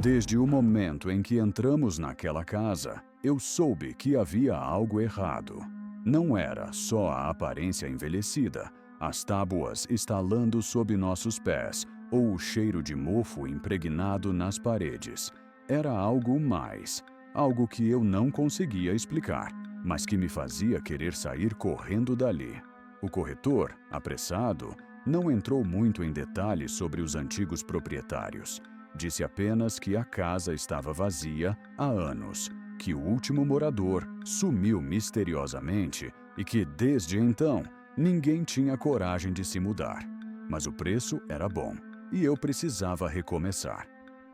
Desde o momento em que entramos naquela casa, eu soube que havia algo errado. Não era só a aparência envelhecida, as tábuas estalando sob nossos pés ou o cheiro de mofo impregnado nas paredes. Era algo mais, algo que eu não conseguia explicar, mas que me fazia querer sair correndo dali. O corretor, apressado, não entrou muito em detalhes sobre os antigos proprietários. Disse apenas que a casa estava vazia há anos, que o último morador sumiu misteriosamente e que, desde então, ninguém tinha coragem de se mudar. Mas o preço era bom e eu precisava recomeçar.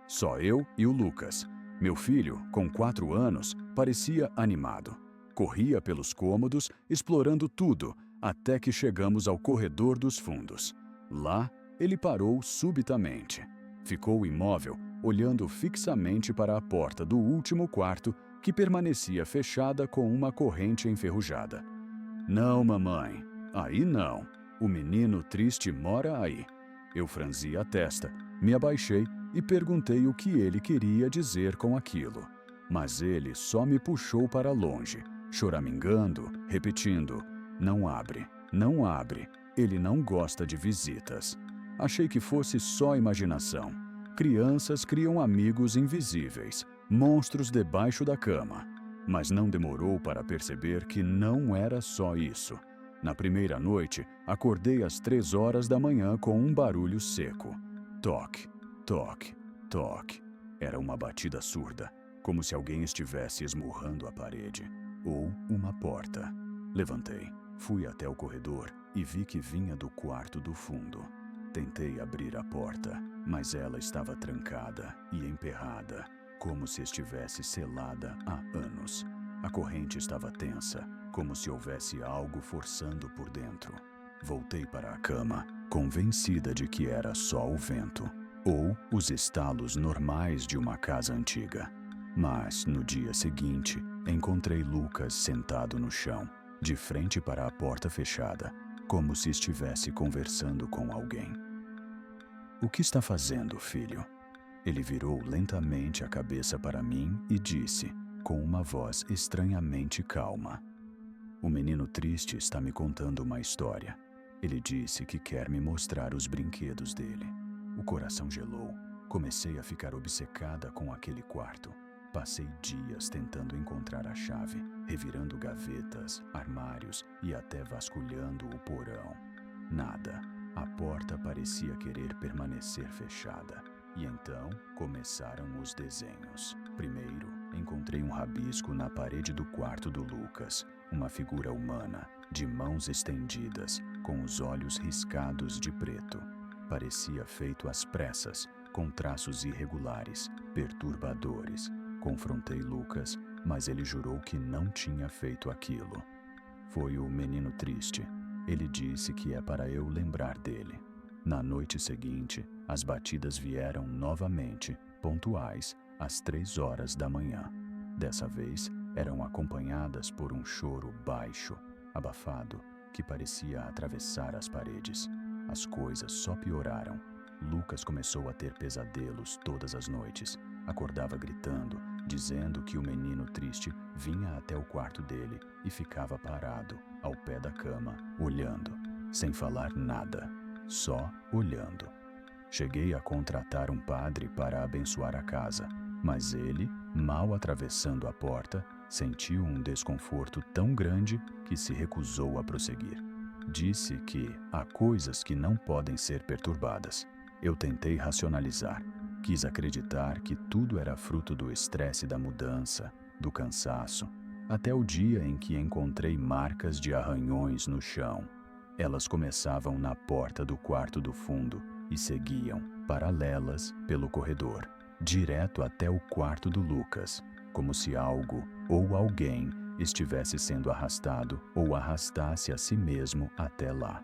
Só eu e o Lucas. Meu filho, com 4 anos, parecia animado. Corria pelos cômodos, explorando tudo, até que chegamos ao corredor dos fundos. Lá, ele parou subitamente. Ficou imóvel, olhando fixamente para a porta do último quarto, que permanecia fechada com uma corrente enferrujada. Não, mamãe, aí não. O menino triste mora aí. Eu franzi a testa, me abaixei e perguntei o que ele queria dizer com aquilo. Mas ele só me puxou para longe, choramingando, repetindo: não abre, não abre, ele não gosta de visitas. Achei que fosse só imaginação. Crianças criam amigos invisíveis, monstros debaixo da cama. Mas não demorou para perceber que não era só isso. Na primeira noite, acordei às 3 horas da manhã com um barulho seco. Toque, toque, toque. Era uma batida surda, como se alguém estivesse esmurrando a parede. Ou uma porta. Levantei, fui até o corredor e vi que vinha do quarto do fundo. Tentei abrir a porta, mas ela estava trancada e emperrada, como se estivesse selada há anos. A corrente estava tensa, como se houvesse algo forçando por dentro. Voltei para a cama, convencida de que era só o vento, ou os estalos normais de uma casa antiga. Mas, no dia seguinte, encontrei Lucas sentado no chão, de frente para a porta fechada, como se estivesse conversando com alguém. O que está fazendo, filho? Ele virou lentamente a cabeça para mim e disse, com uma voz estranhamente calma: o menino triste está me contando uma história. Ele disse que quer me mostrar os brinquedos dele. O coração gelou. Comecei a ficar obcecada com aquele quarto. Passei dias tentando encontrar a chave, revirando gavetas, armários e até vasculhando o porão. Nada. A porta parecia querer permanecer fechada. E então começaram os desenhos. Primeiro, encontrei um rabisco na parede do quarto do Lucas. Uma figura humana, de mãos estendidas, com os olhos riscados de preto. Parecia feito às pressas, com traços irregulares, perturbadores. Confrontei Lucas, mas ele jurou que não tinha feito aquilo. Foi o menino triste. Ele disse que é para eu lembrar dele. Na noite seguinte, as batidas vieram novamente, pontuais, às 3 horas da manhã. Dessa vez, eram acompanhadas por um choro baixo, abafado, que parecia atravessar as paredes. As coisas só pioraram. Lucas começou a ter pesadelos todas as noites. Acordava gritando, dizendo que o menino triste vinha até o quarto dele e ficava parado, ao pé da cama, olhando, sem falar nada, só olhando. Cheguei a contratar um padre para abençoar a casa, mas ele, mal atravessando a porta, sentiu um desconforto tão grande que se recusou a prosseguir. Disse que há coisas que não podem ser perturbadas. Eu tentei racionalizar. Quis acreditar que tudo era fruto do estresse da mudança, do cansaço, até o dia em que encontrei marcas de arranhões no chão. Elas começavam na porta do quarto do fundo e seguiam, paralelas, pelo corredor, direto até o quarto do Lucas, como se algo ou alguém estivesse sendo arrastado ou arrastasse a si mesmo até lá.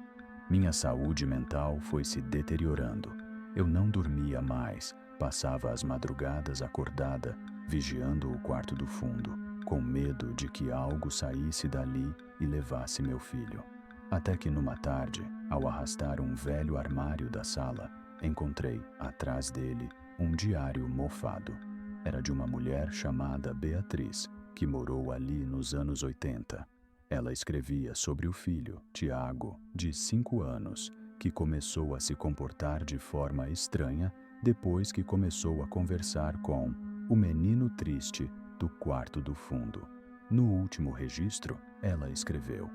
Minha saúde mental foi se deteriorando. Eu não dormia mais, passava as madrugadas acordada, vigiando o quarto do fundo, com medo de que algo saísse dali e levasse meu filho. Até que numa tarde, ao arrastar um velho armário da sala, encontrei, atrás dele, um diário mofado. Era de uma mulher chamada Beatriz, que morou ali nos anos 80. Ela escrevia sobre o filho, Tiago, de 5 anos, que começou a se comportar de forma estranha depois que começou a conversar com o menino triste do quarto do fundo. No último registro, ela escreveu: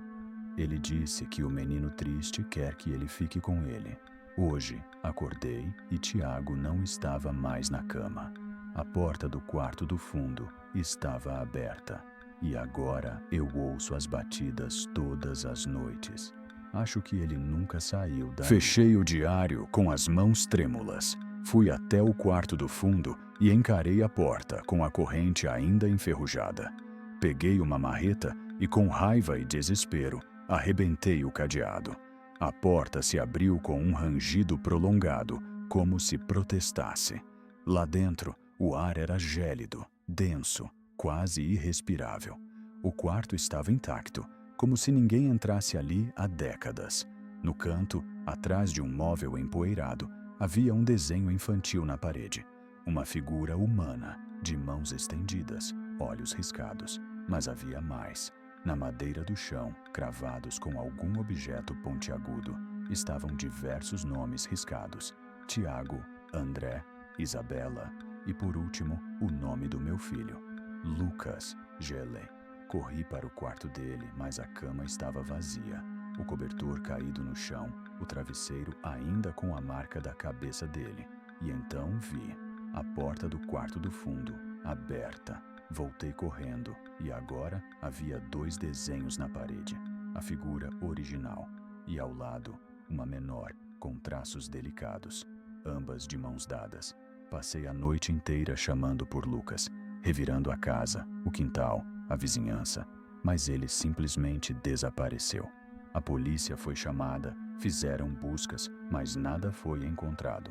ele disse que o menino triste quer que ele fique com ele. Hoje, acordei e Tiago não estava mais na cama. A porta do quarto do fundo estava aberta. E agora eu ouço as batidas todas as noites. Acho que ele nunca saiu dali. Fechei o diário com as mãos trêmulas. Fui até o quarto do fundo e encarei a porta com a corrente ainda enferrujada. Peguei uma marreta e, com raiva e desespero, arrebentei o cadeado. A porta se abriu com um rangido prolongado, como se protestasse. Lá dentro, o ar era gélido, denso, quase irrespirável. O quarto estava intacto, como se ninguém entrasse ali há décadas. No canto, atrás de um móvel empoeirado, havia um desenho infantil na parede. Uma figura humana, de mãos estendidas, olhos riscados. Mas havia mais. Na madeira do chão, cravados com algum objeto pontiagudo, estavam diversos nomes riscados: Tiago, André, Isabela e, por último, o nome do meu filho, Lucas. Gelei. Corri para o quarto dele, mas a cama estava vazia, o cobertor caído no chão, o travesseiro ainda com a marca da cabeça dele. E então vi a porta do quarto do fundo aberta. Voltei correndo e agora havia 2 desenhos na parede. A figura original e, ao lado, uma menor com traços delicados, ambas de mãos dadas. Passei a noite inteira chamando por Lucas, revirando a casa, o quintal, a vizinhança, mas ele simplesmente desapareceu. A polícia foi chamada, fizeram buscas, mas nada foi encontrado.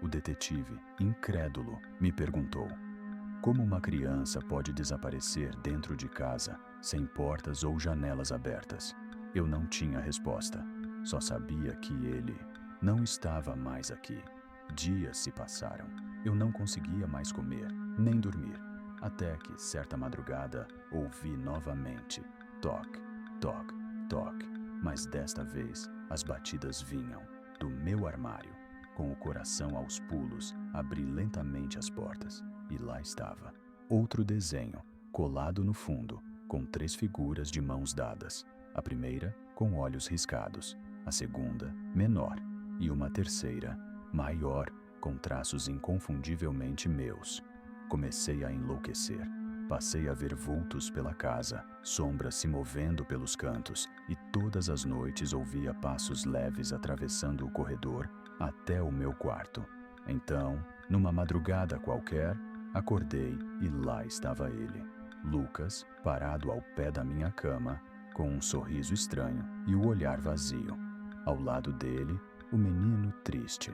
O detetive, incrédulo, me perguntou: como uma criança pode desaparecer dentro de casa, sem portas ou janelas abertas? Eu não tinha resposta. Só sabia que ele não estava mais aqui. Dias se passaram. Eu não conseguia mais comer, nem dormir. Até que, certa madrugada, ouvi novamente toque, toque, toque. Mas desta vez, as batidas vinham do meu armário. Com o coração aos pulos, abri lentamente as portas. E lá estava, outro desenho, colado no fundo, com 3 figuras de mãos dadas. A primeira, com olhos riscados. A segunda, menor. E uma terceira, maior, com traços inconfundivelmente meus. Comecei a enlouquecer. Passei a ver vultos pela casa, sombras se movendo pelos cantos, e todas as noites ouvia passos leves atravessando o corredor até o meu quarto. Então, numa madrugada qualquer, acordei e lá estava ele, Lucas, parado ao pé da minha cama, com um sorriso estranho e o olhar vazio. Ao lado dele, o menino triste,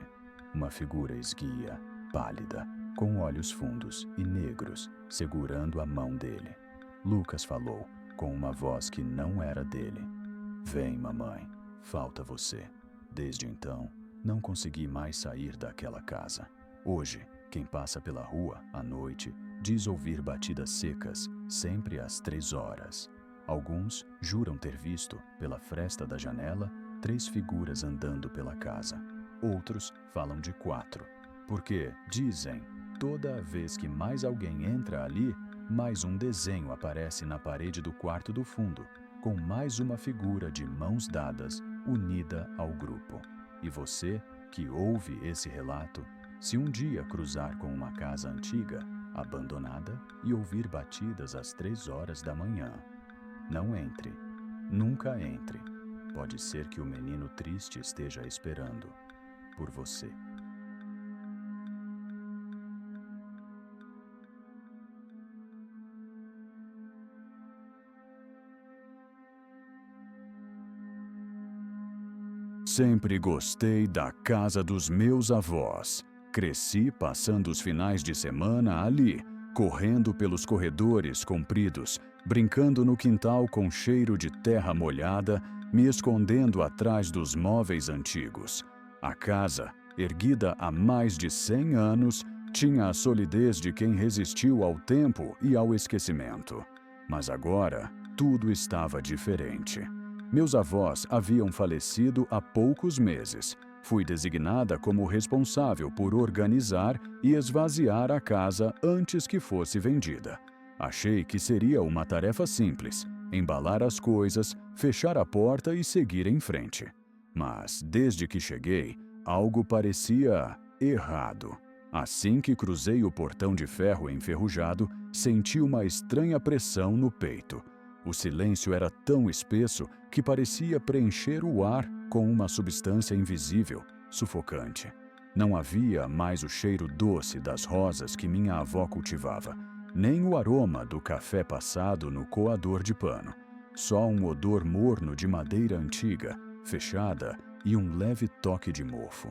uma figura esguia, pálida, com olhos fundos e negros, segurando a mão dele. Lucas falou, com uma voz que não era dele: vem, mamãe, falta você. Desde então, não consegui mais sair daquela casa. Hoje, quem passa pela rua, à noite, diz ouvir batidas secas, sempre às 3 horas. Alguns juram ter visto, pela fresta da janela, 3 figuras andando pela casa. Outros falam de 4, porque, dizem, toda vez que mais alguém entra ali, mais um desenho aparece na parede do quarto do fundo, com mais uma figura de mãos dadas, unida ao grupo. E você, que ouve esse relato, se um dia cruzar com uma casa antiga, abandonada, e ouvir batidas às 3 horas da manhã, não entre, nunca entre. Pode ser que o menino triste esteja esperando por você. Sempre gostei da casa dos meus avós. Cresci passando os finais de semana ali, correndo pelos corredores compridos, brincando no quintal com cheiro de terra molhada, me escondendo atrás dos móveis antigos. A casa, erguida há mais de 100 anos, Tinha a solidez de quem resistiu ao tempo e ao esquecimento. Mas agora, tudo estava diferente. Meus avós haviam falecido há poucos meses. Fui designada como responsável por organizar e esvaziar a casa antes que fosse vendida. Achei que seria uma tarefa simples: embalar as coisas, fechar a porta e seguir em frente. Mas, desde que cheguei, algo parecia errado. Assim que cruzei o portão de ferro enferrujado, senti uma estranha pressão no peito. O silêncio era tão espesso que parecia preencher o ar com uma substância invisível, sufocante. Não havia mais o cheiro doce das rosas que minha avó cultivava, nem o aroma do café passado no coador de pano. Só um odor morno de madeira antiga, fechada, e um leve toque de mofo.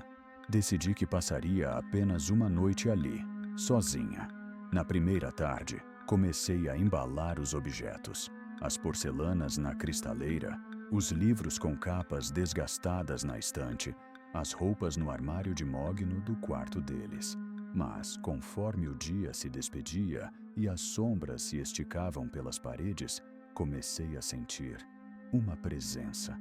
Decidi que passaria apenas uma noite ali, sozinha. Na primeira tarde, comecei a embalar os objetos. As porcelanas na cristaleira, os livros com capas desgastadas na estante, as roupas no armário de mogno do quarto deles. Mas, conforme o dia se despedia e as sombras se esticavam pelas paredes, comecei a sentir uma presença.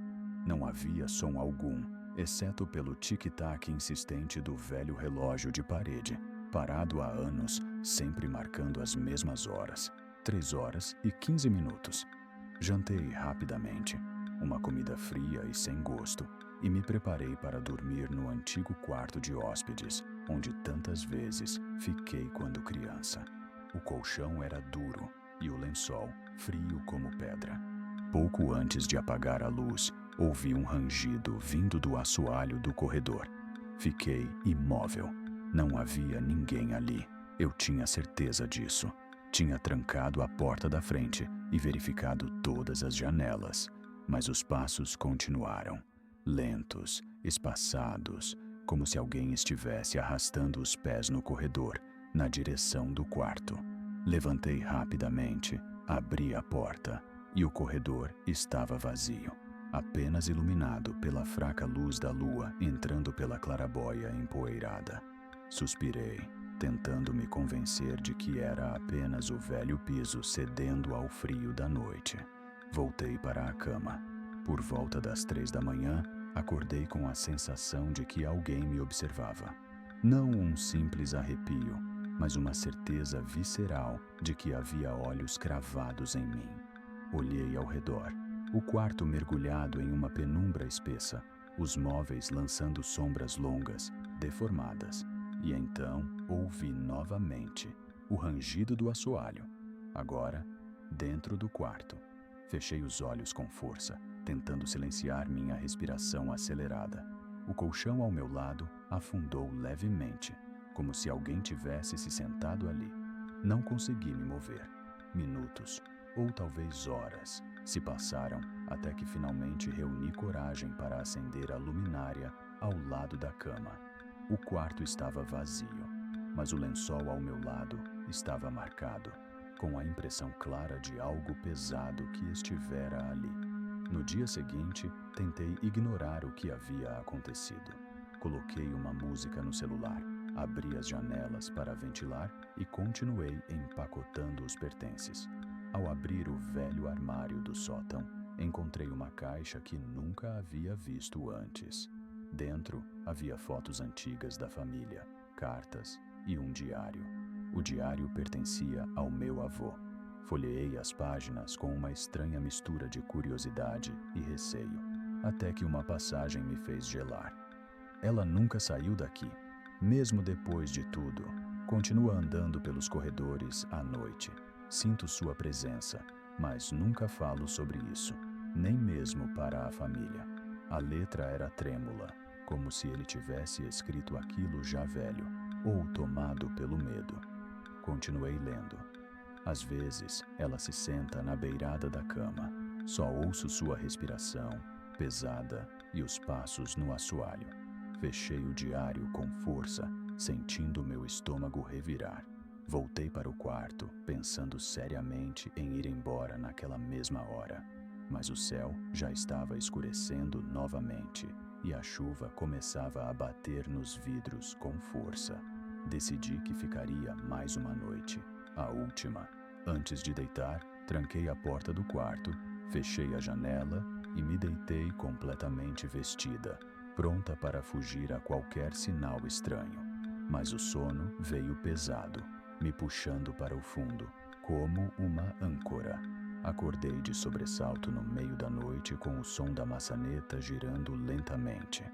Não havia som algum, exceto pelo tic-tac insistente do velho relógio de parede, parado há anos, sempre marcando as mesmas horas, 3h15. Jantei rapidamente, uma comida fria e sem gosto, e me preparei para dormir no antigo quarto de hóspedes, onde tantas vezes fiquei quando criança. O colchão era duro e o lençol frio como pedra. Pouco antes de apagar a luz, ouvi um rangido vindo do assoalho do corredor. Fiquei imóvel. Não havia ninguém ali. Eu tinha certeza disso. Tinha trancado a porta da frente e verificado todas as janelas. Mas os passos continuaram, lentos, espaçados, como se alguém estivesse arrastando os pés no corredor, na direção do quarto. Levantei rapidamente, abri a porta e o corredor estava vazio, apenas iluminado pela fraca luz da lua entrando pela claraboia empoeirada. Suspirei, tentando me convencer de que era apenas o velho piso cedendo ao frio da noite. Voltei para a cama. Por volta das 3 da manhã, acordei com a sensação de que alguém me observava. Não um simples arrepio, mas uma certeza visceral de que havia olhos cravados em mim. Olhei ao redor, o quarto mergulhado em uma penumbra espessa, os móveis lançando sombras longas, deformadas. E então ouvi novamente o rangido do assoalho, agora dentro do quarto. Fechei os olhos com força, tentando silenciar minha respiração acelerada. O colchão ao meu lado afundou levemente, como se alguém tivesse se sentado ali. Não consegui me mover. Minutos, ou talvez horas, se passaram até que finalmente reuni coragem para acender a luminária ao lado da cama. O quarto estava vazio, mas o lençol ao meu lado estava marcado, com a impressão clara de algo pesado que estivera ali. No dia seguinte, tentei ignorar o que havia acontecido. Coloquei uma música no celular, abri as janelas para ventilar e continuei empacotando os pertences. Ao abrir o velho armário do sótão, encontrei uma caixa que nunca havia visto antes. Dentro havia fotos antigas da família, cartas e um diário. O diário pertencia ao meu avô. Folheei as páginas com uma estranha mistura de curiosidade e receio, até que uma passagem me fez gelar. Ela nunca saiu daqui, mesmo depois de tudo. Continua andando pelos corredores à noite. Sinto sua presença, mas nunca falo sobre isso, nem mesmo para a família. A letra era trêmula, como se ele tivesse escrito aquilo já velho, ou tomado pelo medo. Continuei lendo. Às vezes, ela se senta na beirada da cama. Só ouço sua respiração, pesada, e os passos no assoalho. Fechei o diário com força, sentindo meu estômago revirar. Voltei para o quarto, pensando seriamente em ir embora naquela mesma hora. Mas o céu já estava escurecendo novamente, e a chuva começava a bater nos vidros com força. Decidi que ficaria mais uma noite, a última. Antes de deitar, tranquei a porta do quarto, fechei a janela e me deitei completamente vestida, pronta para fugir a qualquer sinal estranho. Mas o sono veio pesado, me puxando para o fundo, como uma âncora. Acordei de sobressalto no meio da noite com o som da maçaneta girando lentamente.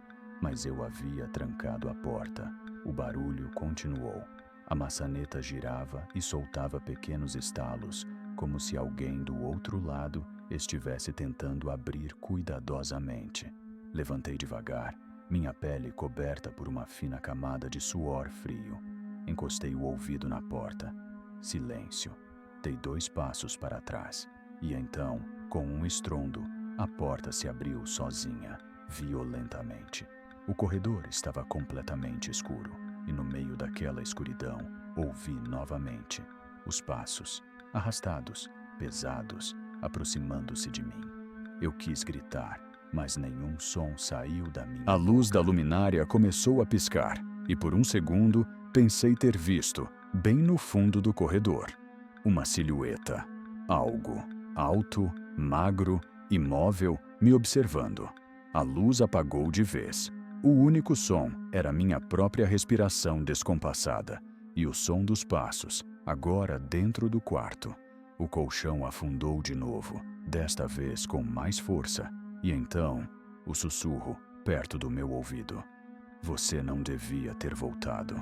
Mas eu havia trancado a porta. O barulho continuou. A maçaneta girava e soltava pequenos estalos, como se alguém do outro lado estivesse tentando abrir cuidadosamente. Levantei devagar, minha pele coberta por uma fina camada de suor frio. Encostei o ouvido na porta. Silêncio. Dei 2 passos para trás. E então, com um estrondo, a porta se abriu sozinha, violentamente. O corredor estava completamente escuro, e no meio daquela escuridão, ouvi novamente os passos, arrastados, pesados, aproximando-se de mim. Eu quis gritar, mas nenhum som saiu da minha boca. A luz da luminária começou a piscar, e por um segundo pensei ter visto, bem no fundo do corredor, uma silhueta, algo alto, magro, imóvel, me observando. A luz apagou de vez. O único som era minha própria respiração descompassada e o som dos passos, agora dentro do quarto. O colchão afundou de novo, desta vez com mais força, e então, o sussurro perto do meu ouvido. Você não devia ter voltado.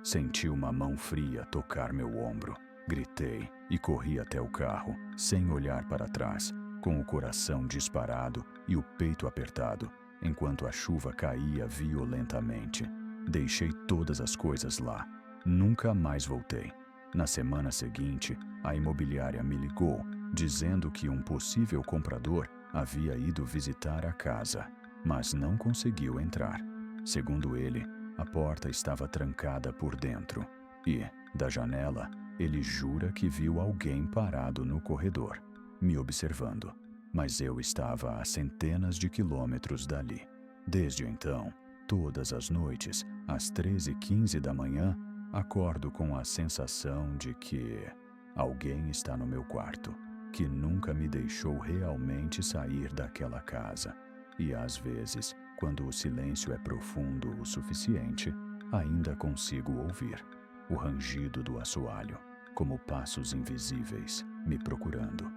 Senti uma mão fria tocar meu ombro. Gritei e corri até o carro, sem olhar para trás, com o coração disparado e o peito apertado, enquanto a chuva caía violentamente. Deixei todas as coisas lá. Nunca mais voltei. Na semana seguinte, a imobiliária me ligou, dizendo que um possível comprador havia ido visitar a casa, mas não conseguiu entrar. Segundo ele, a porta estava trancada por dentro e, da janela, ele jura que viu alguém parado no corredor, me observando, mas eu estava a centenas de quilômetros dali. Desde então, todas as noites, às 13h15 da manhã, acordo com a sensação de que alguém está no meu quarto, que nunca me deixou realmente sair daquela casa. E às vezes, quando o silêncio é profundo o suficiente, ainda consigo ouvir o rangido do assoalho, como passos invisíveis me procurando.